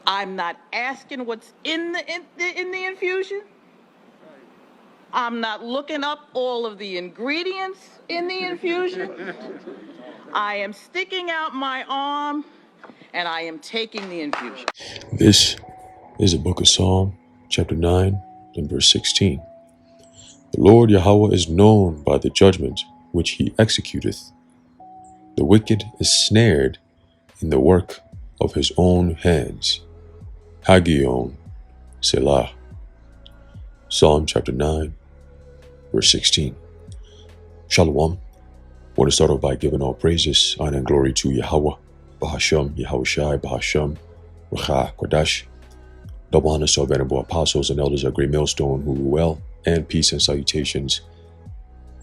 I'm not asking what's in the infusion. I'm not looking up all of the ingredients in the infusion. I am sticking out my arm and I am taking the infusion. This is the book of Psalm, chapter 9, and verse 16. The Lord Yahweh is known by the judgment which he executeth. The wicked is snared in the work of his own hands. Hagion, Selah. Psalm chapter 9, verse 16. Shalom. I want to start off by giving all praises, honor, and glory to Yahweh, Bahasham, Yahushai, Bahasham, Racha, Kodash. Double honor to our venerable apostles and elders of Great Millstone who rule well, and peace and salutations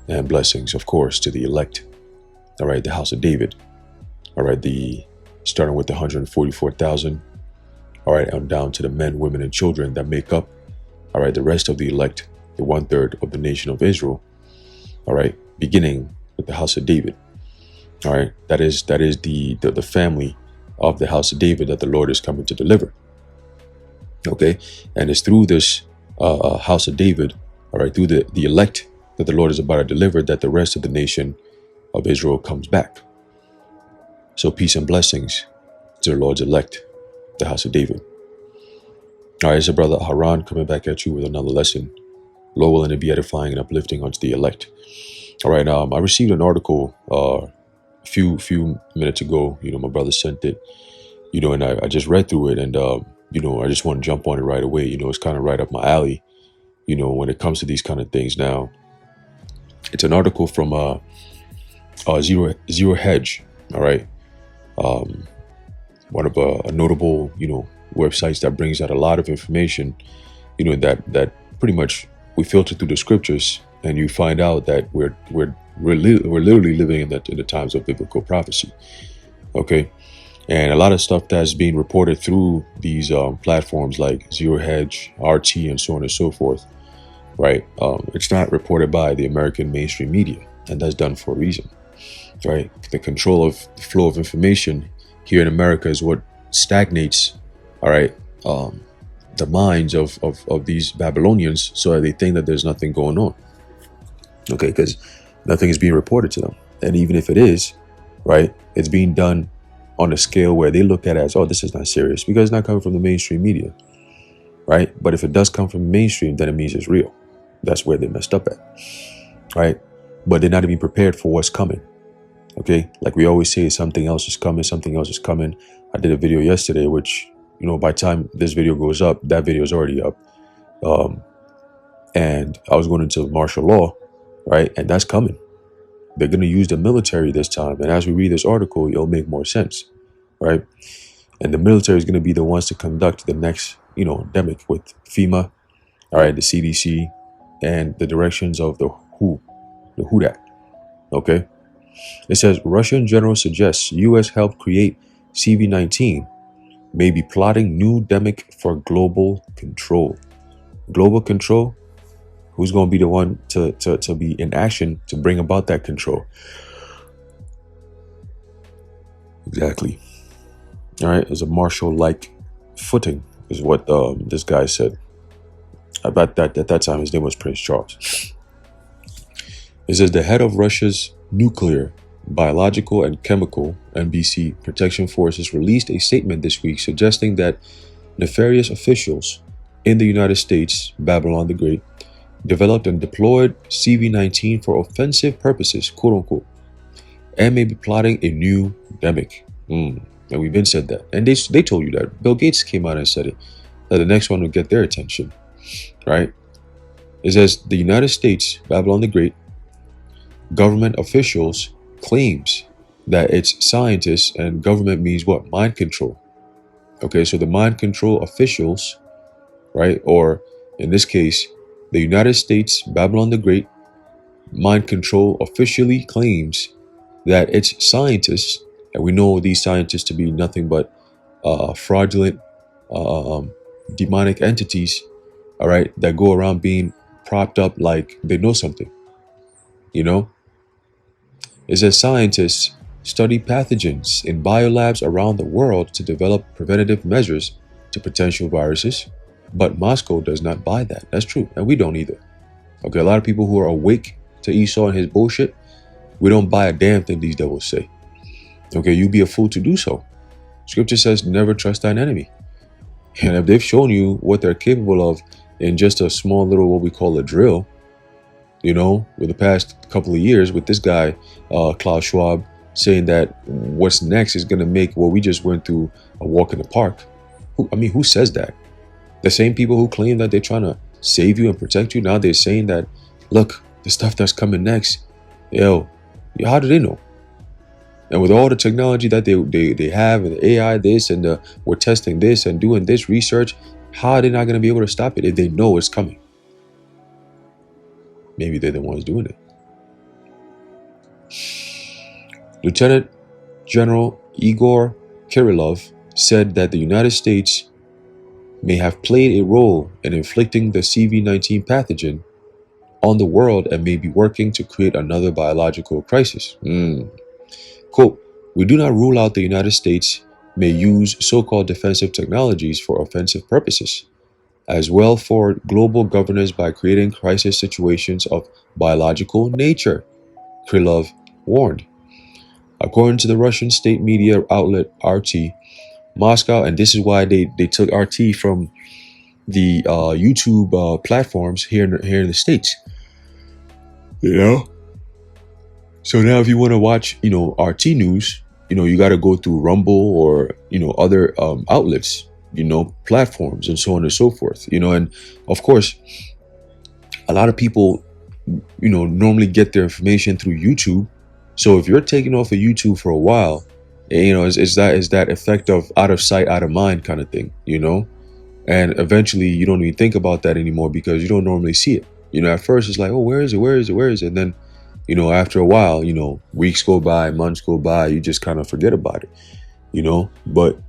and blessings, of course, to the elect. All right, the house of David. All right, starting with the 144,000. All right, and down to the men, women, and children that make up, all right, the rest of the elect, the 1/3 of the nation of Israel. All right, beginning with the house of David. All right, that is the family of the house of David that the Lord is coming to deliver. Okay, and it's through this house of David, all right, through the elect that the Lord is about to deliver, that the rest of the nation of Israel comes back. So peace and blessings to the Lord's elect, the house of David. All right, it's a brother Haran coming back at you with another lesson. Lord willing to be edifying and uplifting unto the elect. All right, I received an article a few minutes ago. My brother sent it, and I just read through it, and I just want to jump on it right away. It's kind of right up my alley, when it comes to these kind of things. Now, it's an article from Zero Hedge. All right, one of a notable, websites that brings out a lot of information, that pretty much we filter through the scriptures, and you find out that we're literally living in the times of biblical prophecy. Okay, and a lot of stuff that's being reported through these platforms like Zero Hedge, RT, and so on and so forth. Right, it's not reported by the American mainstream media, and that's done for a reason. Right, the control of the flow of information here in America is what stagnates, all right, the minds of these Babylonians, so that they think that there's nothing going on. Okay, because nothing is being reported to them, and even if it is, right, it's being done on a scale where they look at it as, oh, this is not serious because it's not coming from the mainstream media, right? But if it does come from the mainstream, then it means it's real. That's where they messed up at, right? But they're not even prepared for what's coming. Okay, like we always say, something else is coming, something else is coming. I did a video yesterday, which, by the time this video goes up, that video is already up. And I was going into martial law, right? And that's coming. They're going to use the military this time. And as we read this article, it'll make more sense, right? And the military is going to be the ones to conduct the next, endemic with FEMA, all right, the CDC, and the directions of the WHO that, okay? It says, Russian general suggests U.S. help create CV-19, may be plotting new demic for global control. Global control? Who's going to be the one to be in action to bring about that control? Exactly. All right, it's a martial-like footing, is what this guy said. About that, at that time, his name was Prince Charles. It says the head of Russia's nuclear, biological, and chemical NBC protection forces released a statement this week suggesting that nefarious officials in the United States, Babylon the Great, developed and deployed CV-19 for offensive purposes, quote unquote, and may be plotting a new demic. And we've been said that. And they told you that. Bill Gates came out and said it, that the next one would get their attention, right? It says the United States, Babylon the Great, government officials claims that its scientists, and government means what? Mind control. Okay, so the mind control officials, right? Or in this case, the United States, Babylon the Great, mind control officially claims that its scientists, and we know these scientists to be nothing but fraudulent, demonic entities, all right, that go around being propped up like they know something, It says scientists study pathogens in biolabs around the world to develop preventative measures to potential viruses, but Moscow does not buy that. That's true, and we don't either. Okay, a lot of people who are awake to Esau and his bullshit, we don't buy a damn thing these devils say. Okay, you be a fool to do so. Scripture says, never trust thine enemy. And if they've shown you what they're capable of in just a small little, what we call a drill, with the past couple of years with this guy, Klaus Schwab, saying that what's next is going to make what we just went through a walk in the park. Who says that? The same people who claim that they're trying to save you and protect you, now they're saying that, look, the stuff that's coming next, how do they know? And with all the technology that they have, and the AI this, and we're testing this and doing this research, how are they not going to be able to stop it if they know it's coming? Maybe they're the ones doing it. Lieutenant General Igor Kirillov said that the United States may have played a role in inflicting the CV-19 pathogen on the world and may be working to create another biological crisis. Quote, we do not rule out the United States may use so-called defensive technologies for offensive purposes, as well for global governance by creating crisis situations of biological nature, Krylov warned. According to the Russian state media outlet RT, Moscow, and this is why they took RT from the YouTube platforms here in the States. So now if you want to watch, RT news, you got to go through Rumble or, other outlets, platforms and so on and so forth, and of course, a lot of people, normally get their information through YouTube. So if you're taking off of YouTube for a while, is that effect of out of sight, out of mind kind of thing, and eventually you don't even think about that anymore because you don't normally see it. At first it's like, oh, where is it? And then, after a while, weeks go by, months go by, you just kind of forget about it, but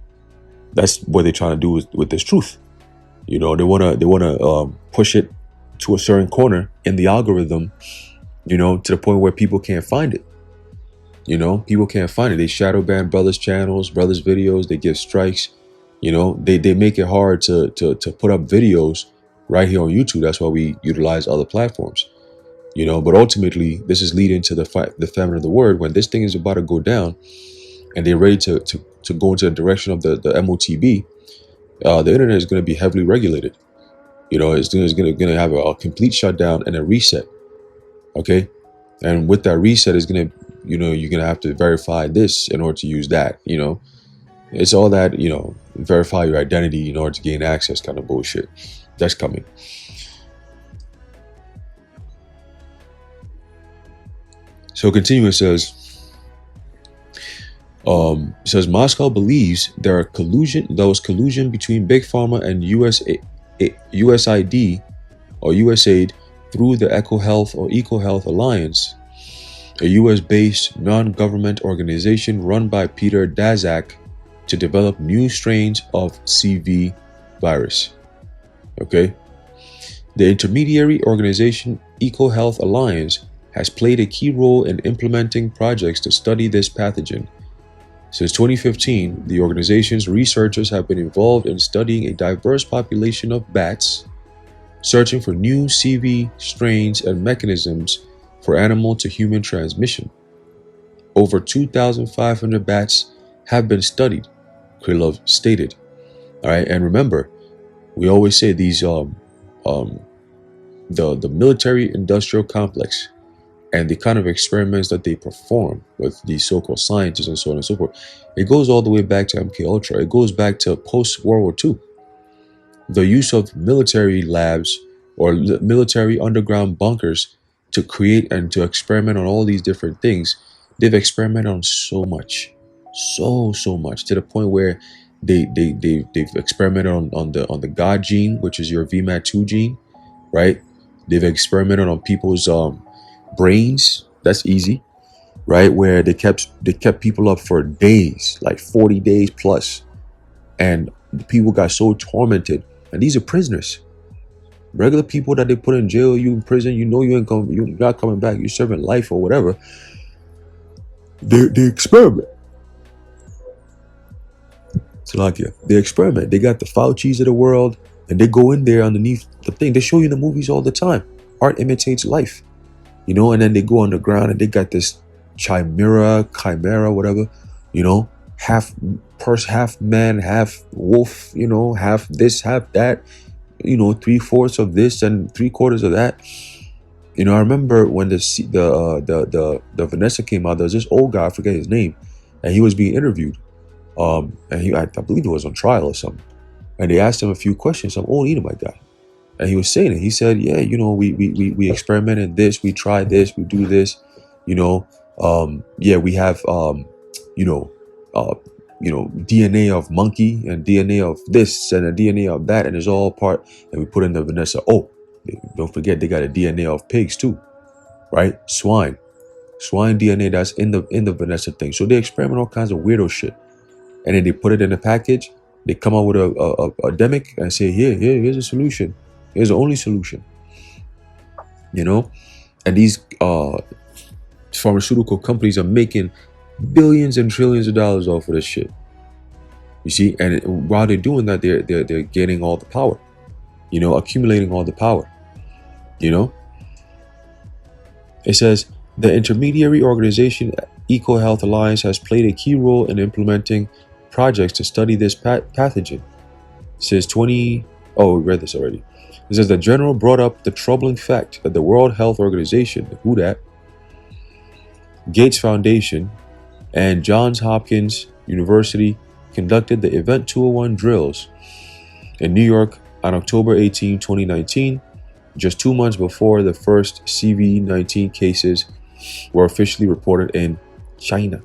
that's what they're trying to do with this truth. They want to push it to a certain corner in the algorithm, to the point where people can't find it. People can't find it. They shadow ban brothers' channels, brothers' videos. They give strikes. They make it hard to put up videos right here on YouTube. That's why we utilize other platforms. But ultimately, this is leading to the famine of the word. When this thing is about to go down, and they're ready to go into the direction of the MOTB, the internet is going to be heavily regulated. It's going to have a complete shutdown and a reset. Okay, and with that reset is going to, you're going to have to verify this in order to use that. It's all that, verify your identity in order to gain access kind of bullshit that's coming. So continuing, it says Moscow believes there was collusion between Big Pharma and USAID or USAID through the EcoHealth Alliance, a US-based non-government organization run by Peter Daszak, to develop new strains of CV virus. Okay, the intermediary organization EcoHealth Alliance has played a key role in implementing projects to study this pathogen. Since 2015, the organization's researchers have been involved in studying a diverse population of bats, searching for new CV strains and mechanisms for animal to human transmission. Over 2,500 bats have been studied, Krylov stated. All right, and remember, we always say these the military-industrial complex and the kind of experiments that they perform with these so-called scientists and so on and so forth, it goes all the way back to MK Ultra. It goes back to post-World War II. The use of military labs or military underground bunkers to create and to experiment on all these different things. They've experimented on so much, so much, to the point where they've experimented on the God gene, which is your VMAT2 gene, right? They've experimented on people's brains. That's easy, right? Where they kept people up for days, like 40 days plus, and the people got so tormented. And these are prisoners, regular people that they put in jail. You in prison, you're not coming back. You're serving life or whatever. They experiment. Slovakia. They experiment. They got the Faucis of the world, and they go in there underneath the thing. They show you in the movies all the time. Art imitates life, you know, and then they go underground and they got this chimera, whatever, you know, half half man, half wolf, you know, half this, half that, you know, 3/4 of this and 3/4 of that. You know, I remember when the Vanessa came out. There was this old guy, I forget his name, and he was being interviewed. And I believe he was on trial or something. And they asked him a few questions. Some old Edomite guy, and he was saying it. He said, "Yeah, you know, we experimented this, we tried this, we do this, you know, yeah, we have you know, DNA of monkey and DNA of this and a DNA of that, and it's all part. And we put in the Vanessa. Oh, don't forget they got a DNA of pigs too, right? Swine DNA that's in the Vanessa thing. So they experiment all kinds of weirdo shit, and then they put it in a package. They come out with a demic and say, here's a solution. Here's the only solution. You know, and these pharmaceutical companies are making billions and trillions of dollars off of this shit. You see, and while they're doing that, they're getting all the power. You know, accumulating all the power. You know, it says the intermediary organization EcoHealth Alliance has played a key role in implementing projects to study this pathogen. It says we read this already. It says the general brought up the troubling fact that the World Health Organization, the WHO, Gates Foundation, and Johns Hopkins University conducted the Event 201 drills in New York on October 18, 2019, just 2 months before the first CV-19 cases were officially reported in China.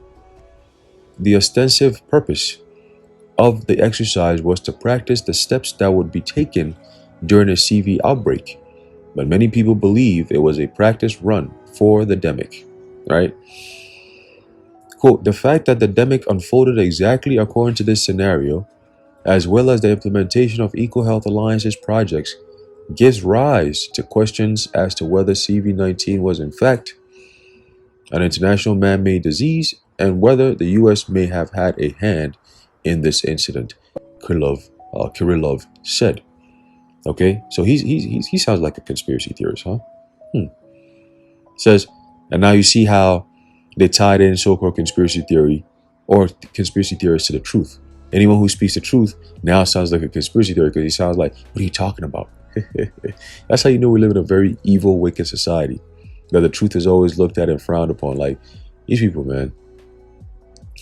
The ostensive purpose of the exercise was to practice the steps that would be taken during a CV outbreak, but many people believe it was a practice run for the demic, right? Quote, the fact that the demic unfolded exactly according to this scenario, as well as the implementation of EcoHealth Alliance's projects, gives rise to questions as to whether CV-19 was in fact an international man-made disease and whether the U.S. may have had a hand in this incident, Kirillov said. Okay, so he sounds like a conspiracy theorist, huh? Says, and now you see how they tied in so-called conspiracy theory or conspiracy theorists to the truth. Anyone who speaks the truth now sounds like a conspiracy theory because he sounds like, what are you talking about? That's how you know we live in a very evil, wicked society. That the truth is always looked at and frowned upon. Like, these people, man.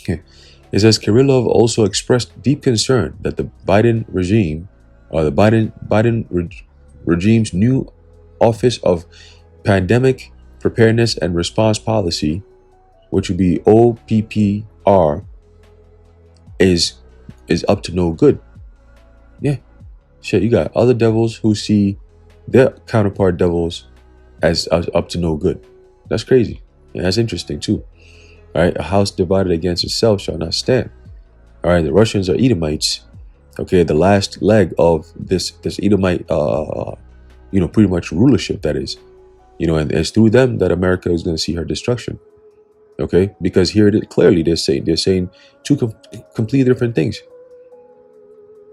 It says Kirillov also expressed deep concern that the Biden regime, or the Biden regime's new Office of Pandemic Preparedness and Response Policy, which would be OPPR, is up to no good. Yeah. Shit, you got other devils who see their counterpart devils as up to no good. That's crazy. And that's interesting too. All right, a house divided against itself shall not stand. All right, the Russians are Edomites. Okay, the last leg of this Edomite, pretty much rulership, that is, and it's through them that America is going to see her destruction. Okay, because here it is, clearly they're saying two completely different things.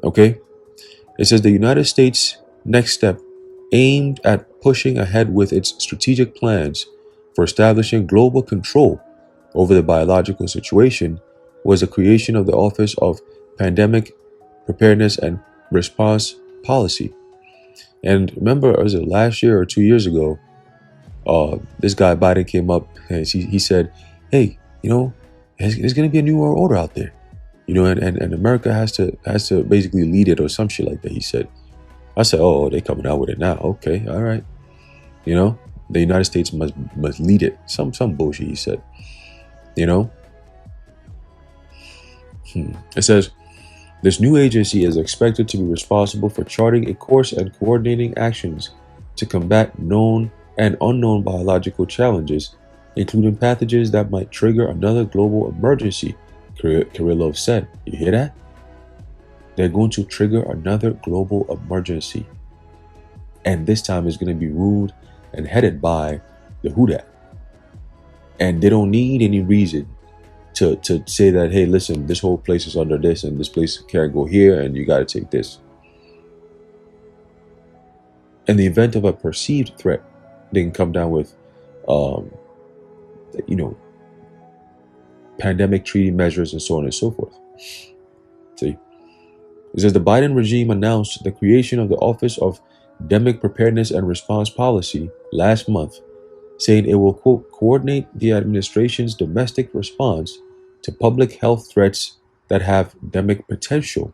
Okay, it says the United States' next step aimed at pushing ahead with its strategic plans for establishing global control over the biological situation was the creation of the Office of Pandemic Preparedness and Response Policy. And remember, was it last year or 2 years ago, this guy Biden came up and he said, hey, there's going to be a new world order out there, and America has to basically lead it or some shit like that, he said. I said, oh, they coming out with it now. Okay, all right. The United States must lead it. Some bullshit, he said. It says, this new agency is expected to be responsible for charting a course and coordinating actions to combat known and unknown biological challenges, including pathogens that might trigger another global emergency, Kirillov said. You hear that? They're going to trigger another global emergency. And this time it's going to be ruled and headed by the WHO. And they don't need any reason to say that, hey, listen, this whole place is under this and this place can't go here and you got to take this. In the event of a perceived threat, they can come down with, you know, pandemic treaty measures and so on and so forth. See, it says the Biden regime announced the creation of the Office of Pandemic Preparedness and Response Policy last month, saying it will, quote, coordinate the administration's domestic response to public health threats that have endemic potential.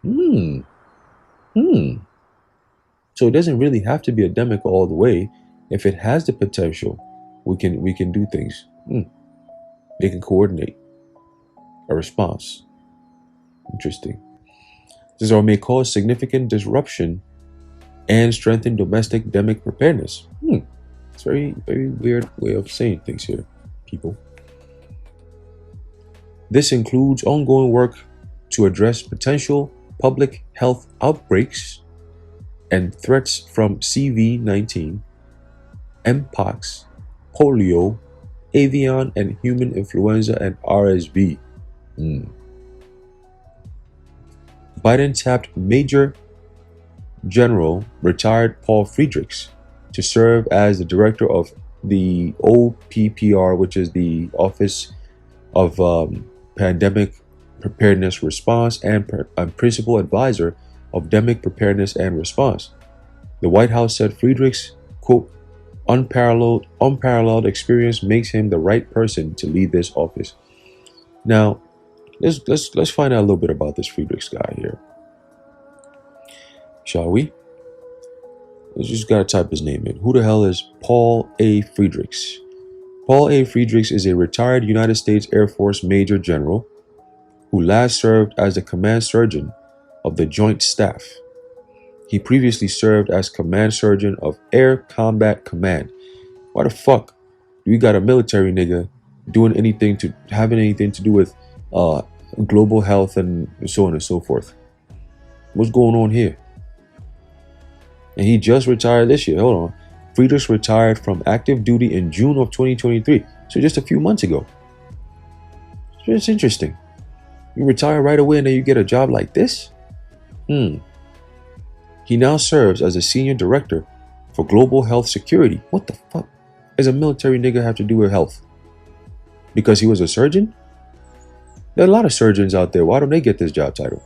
So it doesn't really have to be endemic all the way. If it has the potential, we can do things. They can coordinate a response. Interesting. This may cause significant disruption and strengthen domestic endemic preparedness. It's a very, very weird way of saying things here, people. This includes ongoing work to address potential public health outbreaks and threats from CV-19, Mpox, polio, avian and human influenza, and RSV. Biden tapped Major General retired Paul Friedrichs to serve as the director of the OPPR, which is the Office of Pandemic Preparedness Response, and principal advisor of Pandemic Preparedness and Response. The White House said Friedrichs, quote, unparalleled experience makes him the right person to lead this office. Now, let's find out a little bit about this Friedrichs guy here, shall we? Let's just gotta type his name in. Who the hell is Paul A. Friedrichs? Paul A. Friedrichs is a retired United States Air Force Major General who last served as the Command Surgeon of the Joint Staff. He previously served as Command Surgeon of Air Combat Command. Why the fuck do we got a military nigga having anything to do with global health and so on and so forth? What's going on here? And he just retired this year. Hold on. Friedrichs retired from active duty in June of 2023. So just a few months ago. So it's interesting. You retire right away and then you get a job like this? He now serves as a senior director for global health security. What the fuck does a military nigga have to do with health? Because he was a surgeon? There are a lot of surgeons out there. Why don't they get this job title?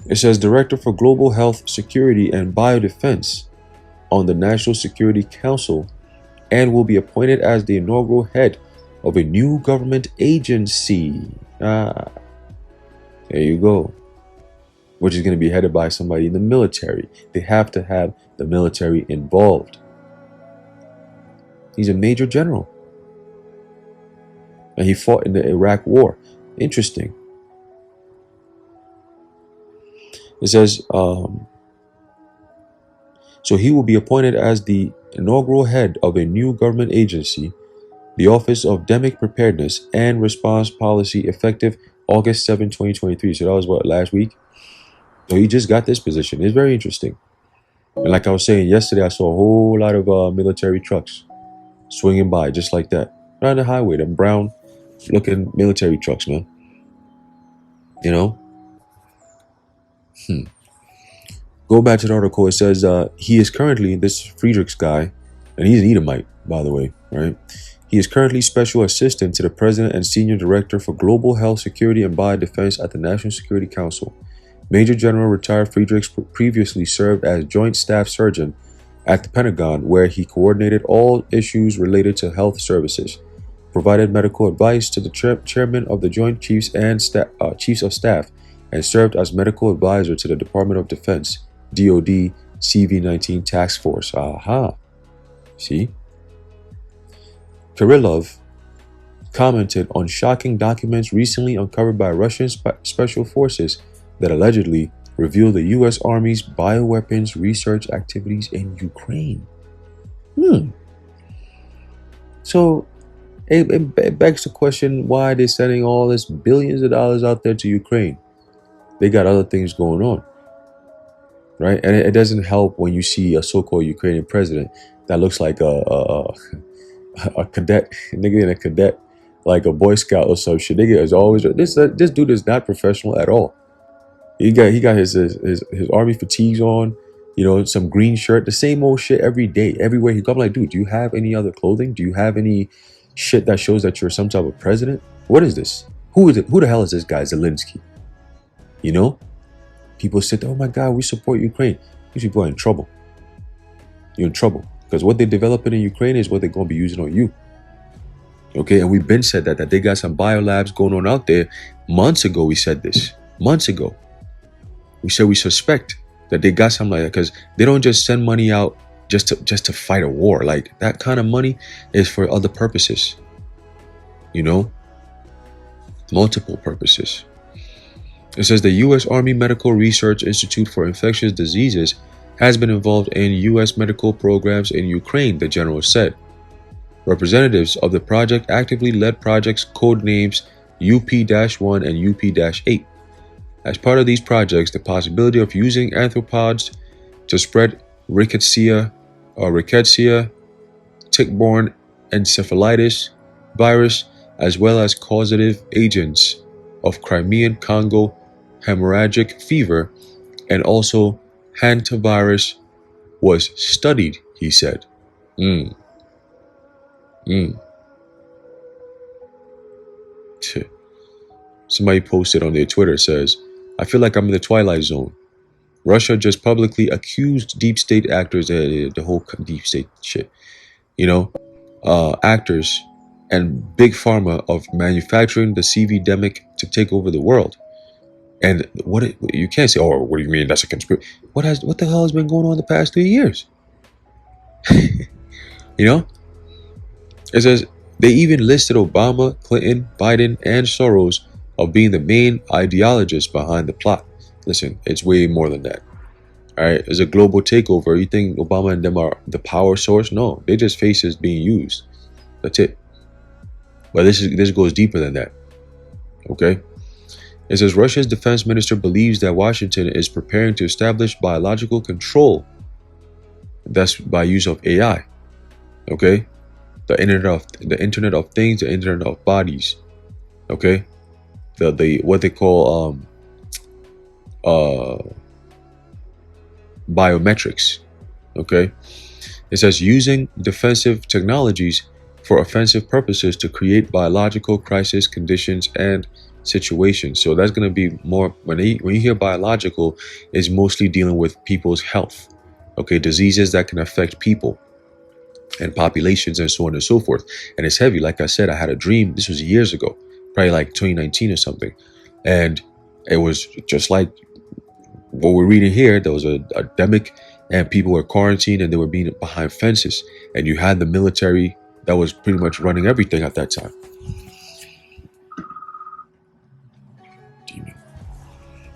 It says Director for Global Health Security and Biodefense on the National Security Council, and will be appointed as the inaugural head of a new government agency. There you go. Which is going to be headed by somebody in the military. They have to have the military involved. He's a major general. And he fought in the Iraq War. Interesting. It says, so he will be appointed as the inaugural head of a new government agency, the Office of Pandemic Preparedness and Response Policy, effective August 7, 2023. So that was what, last week? So he just got this position. It's very interesting. And like I was saying yesterday, I saw a whole lot of military trucks swinging by just like that. Right on the highway, them brown looking military trucks, man. You know? Go back to the article. It says he is currently, this Friedrichs guy, and he's an Edomite, by the way, right? He is currently Special Assistant to the President and Senior Director for Global Health Security and Biodefense at the National Security Council. Major General retired Friedrichs previously served as Joint Staff Surgeon at the Pentagon, where he coordinated all issues related to health services, provided medical advice to the Chairman of the Joint Chiefs and Chiefs of Staff, and served as medical advisor to the Department of Defense, DoD CV-19 Task Force. Aha. See? Kirillov commented on shocking documents recently uncovered by Russian special forces that allegedly reveal the U.S. Army's bioweapons research activities in Ukraine. So it begs the question, why are they sending all this billions of dollars out there to Ukraine? They got other things going on, right? And it doesn't help when you see a so-called Ukrainian president that looks like a cadet, nigga in a cadet, like a Boy Scout or some shit. Nigga is always this dude is not professional at all. He got his army fatigues on, some green shirt, the same old shit every day, everywhere he go. I'm like, dude, do you have any other clothing? Do you have any shit that shows that you're some type of president? What is this? Who is it? Who the hell is this guy, Zelensky? You know? People said, oh my God, we support Ukraine. These people are in trouble. You're in trouble. Because what they're developing in Ukraine is what they're going to be using on you. Okay, and we've been said that they got some biolabs going on out there. Months ago, we said this. Months ago. We said we suspect that they got something like that because they don't just send money out just to fight a war. Like, that kind of money is for other purposes. Multiple purposes. It says the U.S. Army Medical Research Institute for Infectious Diseases has been involved in U.S. medical programs in Ukraine, the general said. Representatives of the project actively led projects codenames UP-1 and UP-8. As part of these projects, the possibility of using arthropods to spread rickettsia, tick-borne encephalitis virus, as well as causative agents of Crimean Congo hemorrhagic fever, and also hantavirus was studied, he said. Somebody posted on their Twitter, says, I feel like I'm in the Twilight Zone. Russia just publicly accused deep state actors, the whole deep state shit, actors and big pharma of manufacturing the CV-demic to take over the world. And you can't say, oh, what do you mean that's a conspiracy? What the hell has been going on the past 3 years? It says they even listed Obama, Clinton, Biden, and Soros of being the main ideologists behind the plot. Listen, it's way more than that. All right, it's a global takeover. You think Obama and them are the power source? No, they're just faces being used. That's it. But this goes deeper than that. Okay? It says Russia's defense minister believes that Washington is preparing to establish biological control. That's by use of AI. Okay? The Internet of Things, the Internet of Bodies. Okay? The what they call biometrics. Okay? It says using defensive technologies for offensive purposes to create biological crisis conditions and situations. So that's going to be more, when you hear biological, is mostly dealing with people's health. Okay, diseases that can affect people and populations and so on and so forth. And it's heavy. Like I said, I had a dream. This was years ago, probably like 2019 or something. And it was just like what we're reading here. There was a epidemic and people were quarantined and they were being behind fences. And you had the military that was pretty much running everything at that time.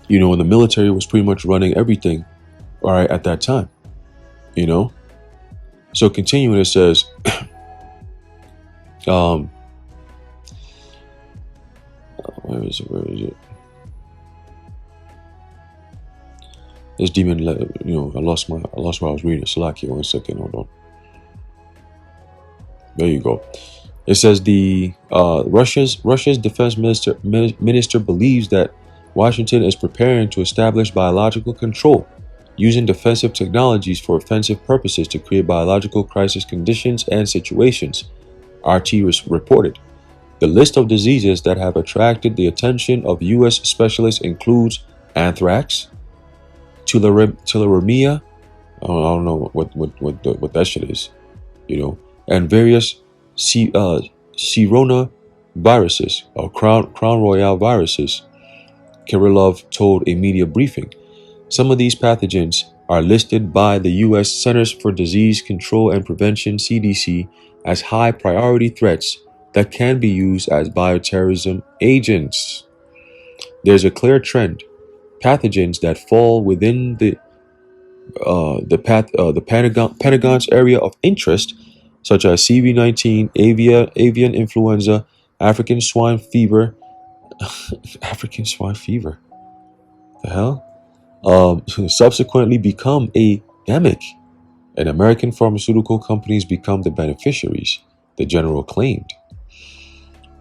And the military was pretty much running everything, all right, at that time. So continuing, it says, where is it? This demon, I lost what I was reading. Salakia, 1 second, hold on. There you go. It says the Russia's defense minister believes that Washington is preparing to establish biological control using defensive technologies for offensive purposes to create biological crisis conditions and situations, RT reported. The list of diseases that have attracted the attention of U.S. specialists includes anthrax, tularemia, I don't know what that shit is, and various Corona viruses or Crown Royal viruses, Kirillov told a media briefing. Some of these pathogens are listed by the U.S. Centers for Disease Control and Prevention, CDC, as high priority threats that can be used as bioterrorism agents. There's a clear trend. Pathogens that fall within the Pentagon's area of interest, such as CV-19, avian influenza, African swine fever. African swine fever. The hell? Subsequently become a endemic, and American pharmaceutical companies become the beneficiaries. the general claimed.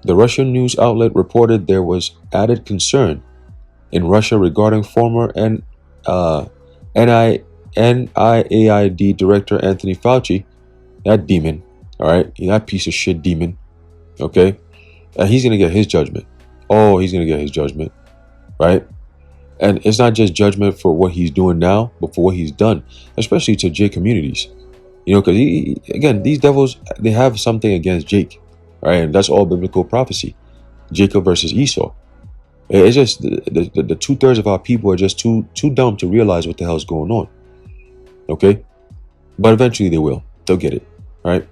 The Russian news outlet reported there was added concern in Russia regarding former NIAID director Anthony Fauci, that demon, all right, that piece of shit demon, okay? He's going to get his judgment. Oh, he's going to get his judgment, right? And it's not just judgment for what he's doing now, but for what he's done, especially to J communities. Because again, these devils, they have something against Jake, right? And that's all biblical prophecy. Jacob versus Esau. It's just the 2/3 of our people are just too dumb to realize what the hell's going on. Okay? But eventually they will. They'll get it, right?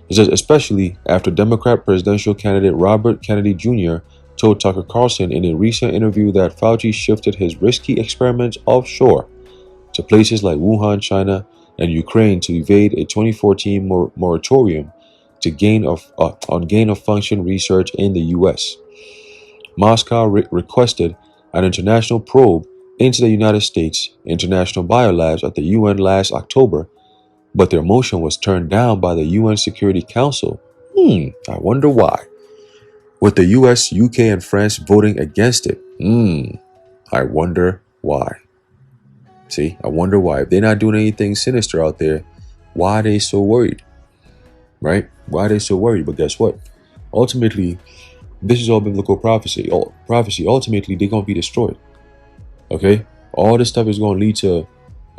It says, especially after Democrat presidential candidate Robert Kennedy Jr. told Tucker Carlson in a recent interview that Fauci shifted his risky experiments offshore to places like Wuhan, China, and Ukraine to evade a 2014 moratorium to on gain-of-function research in the U.S. Moscow requested an international probe into the United States International Biolabs at the UN last October, but their motion was turned down by the UN Security Council. I wonder why. With the US, UK, and France voting against it. I wonder why. See, I wonder why. If they're not doing anything sinister out there, why are they so worried? Right? Why are they so worried? But guess what? Ultimately, this is all biblical prophecy. Ultimately, they're going to be destroyed. Okay? All this stuff is going to lead to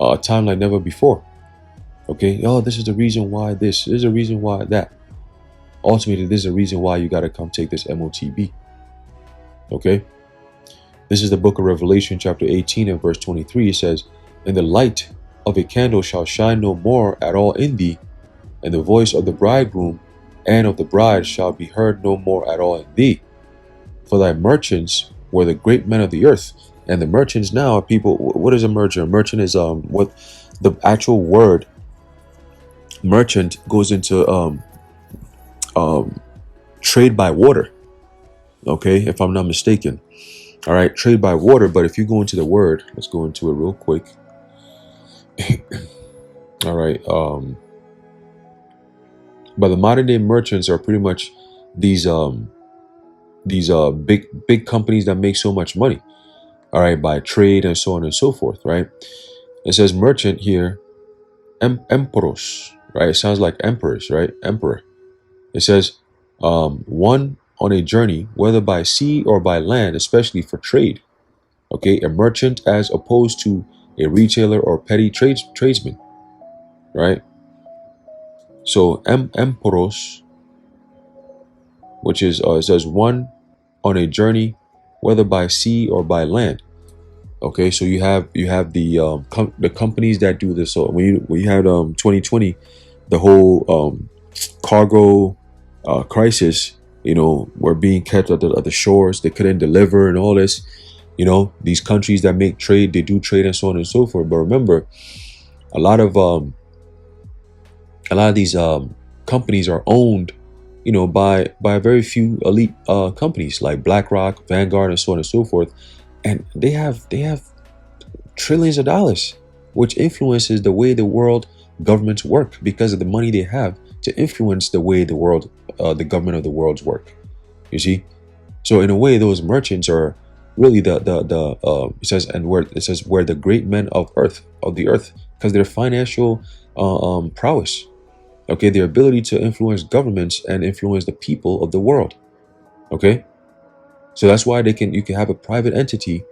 a time like never before. Okay? Oh, this is the reason why this. This is the reason why that. Ultimately, this is the reason why you got to come take this MOTB. Okay? This is the book of Revelation, chapter 18 and verse 23. It says, "And the light of a candle shall shine no more at all in thee, and the voice of the bridegroom and of the bride shall be heard no more at all in thee. For thy merchants were the great men of the earth." And the merchants now are people. What is a merchant? A merchant is what the actual word merchant goes into trade by water. Okay, if I'm not mistaken. All right, trade by water. But if you go into the word, let's go into it real quick. All right. But the modern day merchants are pretty much these big companies that make so much money. All right, by trade and so on and so forth. Right. It says merchant here, emperos. Right. It sounds like emperors. Right. Emperor. It says one on a journey, whether by sea or by land, especially for trade. Okay, a merchant as opposed to a retailer or petty tradesman. Right. So emperos, which is it says one on a journey, whether by sea or by land. Okay, so you have the companies that do this. So when you had 2020, the whole cargo crisis, were being kept at the shores. They couldn't deliver and all this. These countries that make trade, they do trade and so on and so forth. But remember, a lot of these companies are owned, by a very few elite companies like BlackRock, Vanguard, and so on and so forth, and they have trillions of dollars, which influences the way the world governments work because of the money they have to influence the way the government of the world's work. You see, so in a way, those merchants are really it says where the great men of the earth, because their financial prowess. Okay, their ability to influence governments and influence the people of the world. Okay, so that's why you can have a private entity,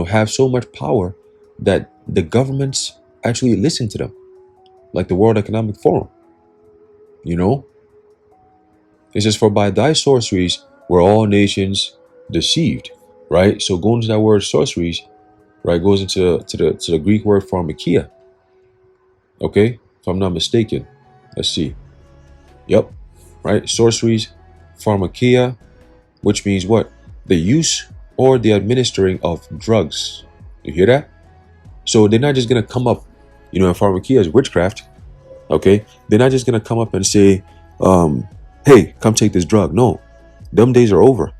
have so much power that the governments actually listen to them, like the World Economic Forum. It says, "For by thy sorceries were all nations deceived." Right. So going to that word sorceries, right, goes into the Greek word pharmakia. Okay, if I'm not mistaken. Let's see. Yep. Right. Sorceries, pharmakia, which means what? The use or the administering of drugs. You hear that? So they're not just going to come up, pharmakia is witchcraft. Okay. They're not just going to come up and say, hey, come take this drug. No, them days are over.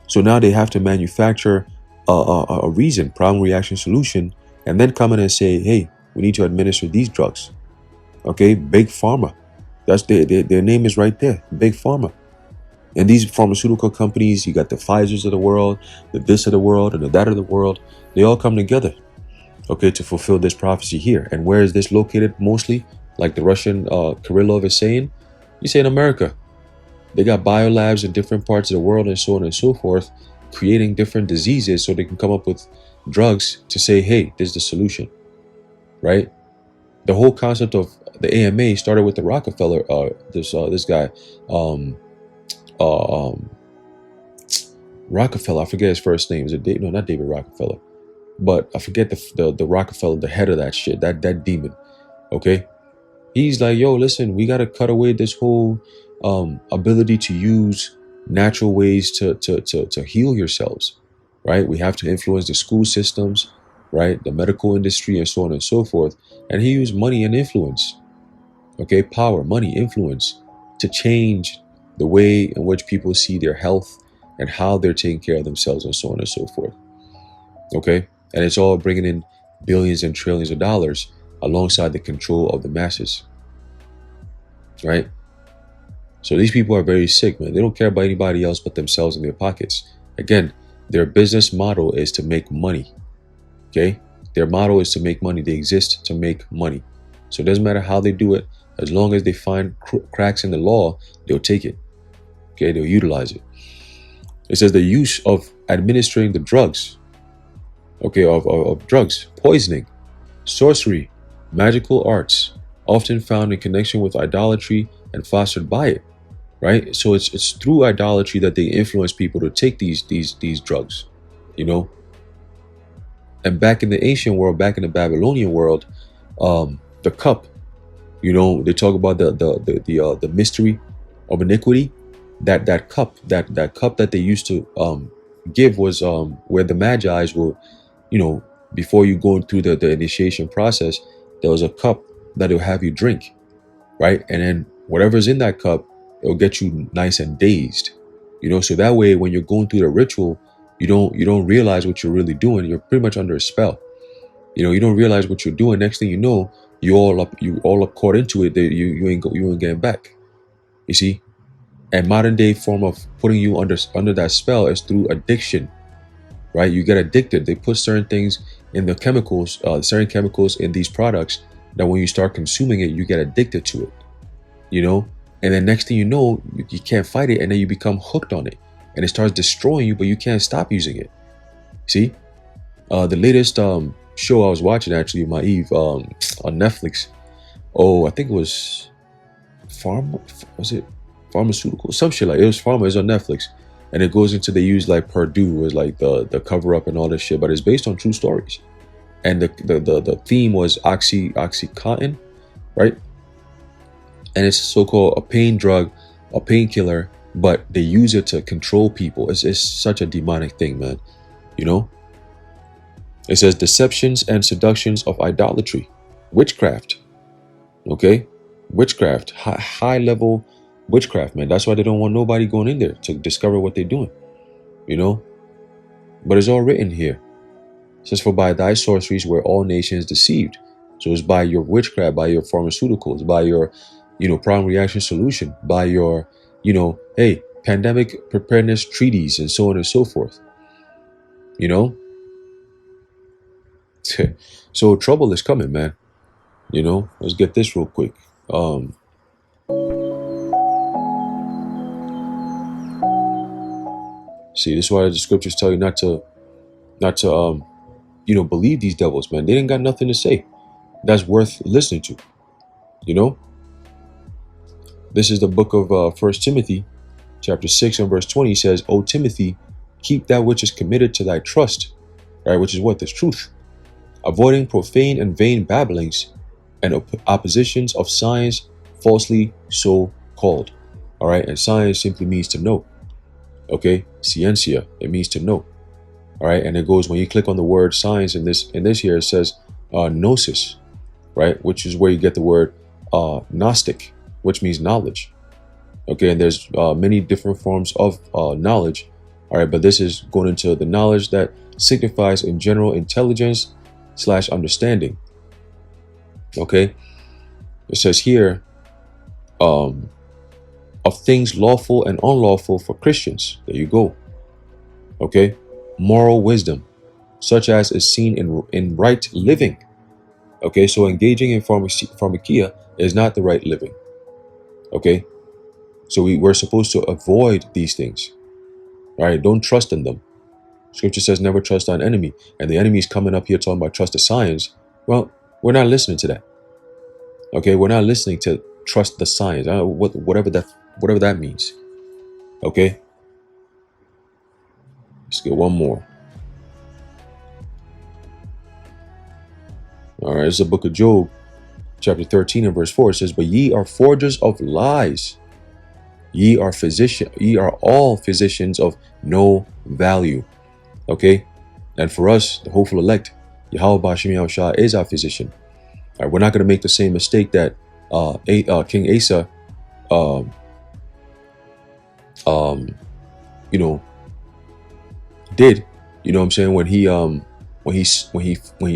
So now they have to manufacture a reason, problem, reaction, solution, and then come in and say, hey, we need to administer these drugs. Okay, big pharma. That's their name is right there, Big Pharma. And these pharmaceutical companies, you got the Pfizers of the world, the this of the world, and the that of the world. They all come together, okay, to fulfill this prophecy here. And where is this located mostly? Like the Russian Kirillov is saying, you say in America. They got biolabs in different parts of the world and so on and so forth, creating different diseases so they can come up with drugs to say, hey, this is the solution, right? The whole concept of the AMA started with the Rockefeller, this guy, um, uh, um, Rockefeller. I forget his first name. Is it David? No, not David Rockefeller, but I forget the Rockefeller, the head of that shit, that demon. Okay, he's like, yo, listen, we gotta cut away this whole ability to use natural ways to heal yourselves, right? We have to influence the school systems, right? The medical industry and so on and so forth. And he used money and influence, okay? Power, money, influence to change the way in which people see their health and how they're taking care of themselves and so on and so forth, okay? And it's all bringing in billions and trillions of dollars alongside the control of the masses, right? So these people are very sick, man. They don't care about anybody else but themselves and their pockets. Again, their business model is to make money, okay? Their model is to make money. They exist to make money. So it doesn't matter how they do it. As long as they find cracks in the law, they'll take it, okay? They'll utilize it. It says the use of administering the drugs, okay, of drugs, poisoning, sorcery, magical arts, often found in connection with idolatry and fostered by it, right? So it's through idolatry that they influence people to take these drugs, you know. And back in the ancient world, back in the Babylonian world, the cup, you know, they talk about the mystery of iniquity. That cup that they used to give was where the magi's will, you know, before you go through the initiation process, there was a cup that it'll have you drink, right? And then whatever's in that cup, it'll get you nice and dazed, you know. So that way, when you're going through the ritual, you don't realize what you're really doing. You're pretty much under a spell, you know. You don't realize what you're doing. Next thing you know, you all up caught into it. That you ain't getting back. You see, and modern day form of putting you under that spell is through addiction, right? You get addicted. They put certain things in the chemicals, certain chemicals in these products that when you start consuming it, you get addicted to it, you know. And then next thing you know, you can't fight it, and then you become hooked on it, and it starts destroying you, but you can't stop using it. See, the latest show I was watching, actually, my Eve, on Netflix. Oh, I think it was pharmaceutical, some shit like it was pharma. It's on Netflix, and it goes into, they use like Purdue as like the cover up and all this shit, but it's based on true stories. And the theme was Oxycontin, right? And it's so-called a pain drug, a painkiller, but they use it to control people. It's such a demonic thing, man, you know. It says deceptions and seductions of idolatry, witchcraft, okay? Witchcraft, high level witchcraft, man. That's why they don't want nobody going in there to discover what they're doing, you know. But it's all written here. It says, for by thy sorceries were all nations deceived. So it's by your witchcraft, by your pharmaceuticals, by your, you know, problem reaction solution, by your, you know, hey, pandemic preparedness treaties and so on and so forth, you know. So trouble is coming, man, you know. Let's get this real quick. See, this is why the scriptures tell you not to you know, believe these devils, man. They didn't got nothing to say that's worth listening to, you know. This is the book of 1 Timothy chapter 6 and verse 20. Says, O Timothy, keep that which is committed to thy trust, right? Which is what? This truth. Avoiding profane and vain babblings and oppositions of science falsely so called. All right. And science simply means to know. Okay. Ciencia, it means to know. All right. And it goes, when you click on the word science in this here, it says gnosis, right? Which is where you get the word Gnostic, which means knowledge. Okay. And there's many different forms of knowledge. All right. But this is going into the knowledge that signifies in general intelligence / understanding. Okay. It says here, um, of things lawful and unlawful for Christians. There you go. Okay. Moral wisdom, such as is seen in right living. Okay. So engaging in pharmakia is not the right living. Okay. So we're supposed to avoid these things. All right. Don't trust in them. Scripture says never trust thine enemy. And the enemy is coming up here talking about trust the science. Well, we're not listening to that. Okay. We're not listening to trust the science. Whatever that means. Okay. Let's get one more. All right. It's the book of Job, chapter 13 and verse 4. It says, but ye are forgers of lies. Ye are all physicians of no value. Okay. And for us, the hopeful elect, Yahweh Ba'ashem Yahushua is our physician. All right. We're not going to make the same mistake that King Asa, did, you know what I'm saying, when he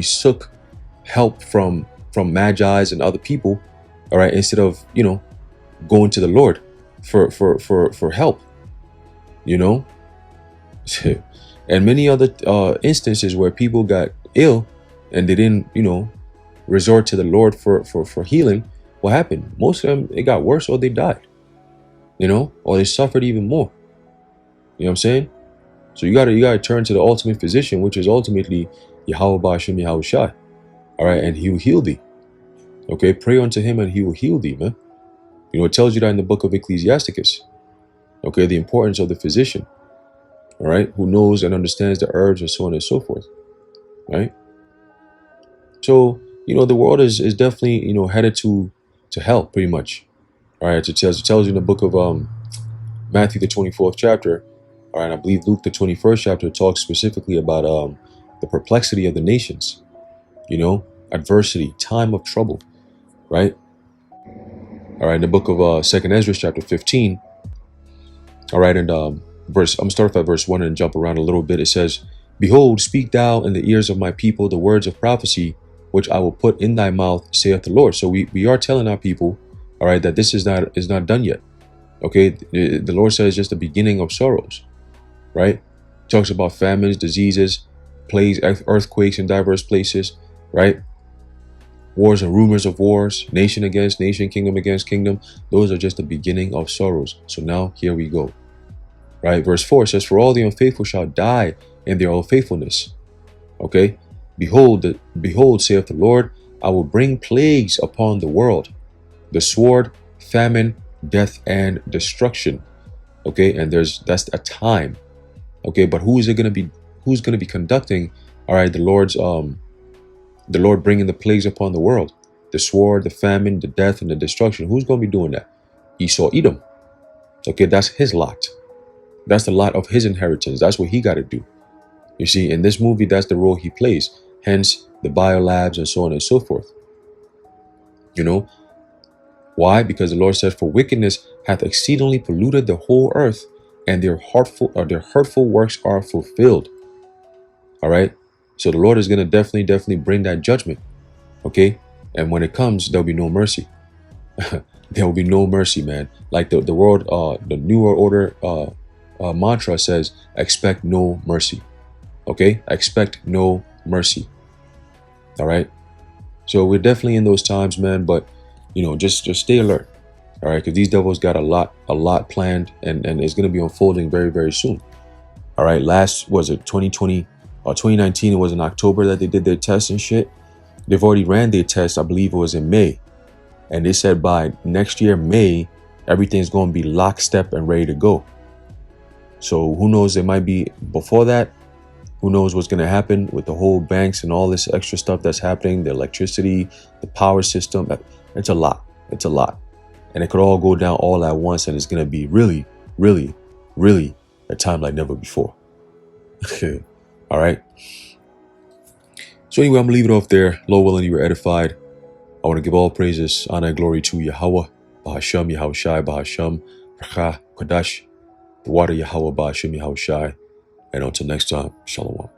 took help from magi's and other people, all right, instead of going to the Lord for help, and many other instances where people got ill and they didn't resort to the Lord for healing. What happened? Most of them, it got worse or they died, or they suffered even more. You know what I'm saying? So you gotta turn to the ultimate physician, which is ultimately Yahweh Ba'ashem Yahushua. All right, and he will heal thee. Okay, pray unto him and he will heal thee, man. It tells you that in the book of Ecclesiasticus. Okay, the importance of the physician. All right, who knows and understands the herbs and so on and so forth. Right. So the world is definitely headed to hell pretty much. All right, it tells you in the book of Matthew the 24th chapter. All right, I believe Luke the 21st chapter talks specifically about the perplexity of the nations, adversity, time of trouble, right? All right, in the book of 2nd Ezra chapter 15, all right, and I'm going to start off at verse 1 and jump around a little bit. It says, behold, speak thou in the ears of my people the words of prophecy, which I will put in thy mouth, saith the Lord. So we are telling our people, all right, that this is not done yet. Okay, the Lord says just the beginning of sorrows. Right? Talks about famines, diseases, plagues, earthquakes in diverse places, right? Wars and rumors of wars, nation against nation, kingdom against kingdom. Those are just the beginning of sorrows. So now here we go. Right? Verse 4 says, for all the unfaithful shall die in their unfaithfulness. Okay? Behold, saith the Lord, I will bring plagues upon the world, the sword, famine, death, and destruction. Okay, and that's a time. Okay, but who's going to be conducting, all right, the Lord bringing the plagues upon the world, the sword, the famine, the death, and the destruction? Who's going to be doing that? Esau, Edom. Okay, that's his lot. That's the lot of his inheritance. That's what he got to do. You see, in this movie, that's the role he plays. Hence the biolabs and so on and so forth. Why? Because the Lord said, for wickedness hath exceedingly polluted the whole earth, and their hurtful works are fulfilled. All right. So the Lord is going to definitely bring that judgment. Okay. And when it comes, there'll be no mercy. There will be no mercy, man. Like the world, the newer order mantra says, expect no mercy. Okay. Expect no mercy. All right. So we're definitely in those times, man. But, just stay alert. All right, because these devils got a lot planned, and it's going to be unfolding very, very soon. All right, was it 2020 or 2019? It was in October that they did their tests and shit. They've already ran their tests. I believe it was in May. And they said by next year, May, everything's going to be lockstep and ready to go. So who knows? It might be before that. Who knows what's going to happen with the whole banks and all this extra stuff that's happening, the electricity, the power system. It's a lot. It's a lot. And it could all go down all at once, and it's going to be really, really, really a time like never before. All right. So anyway, I'm going to leave it off there. Lord willing, you were edified. I want to give all praises, honor, and glory to Yahweh, Bahasham, Yahushai, Bahasham, Rakha, Kodash, the water Yahweh, Bahasham, Yahushai. And until next time, Shalom.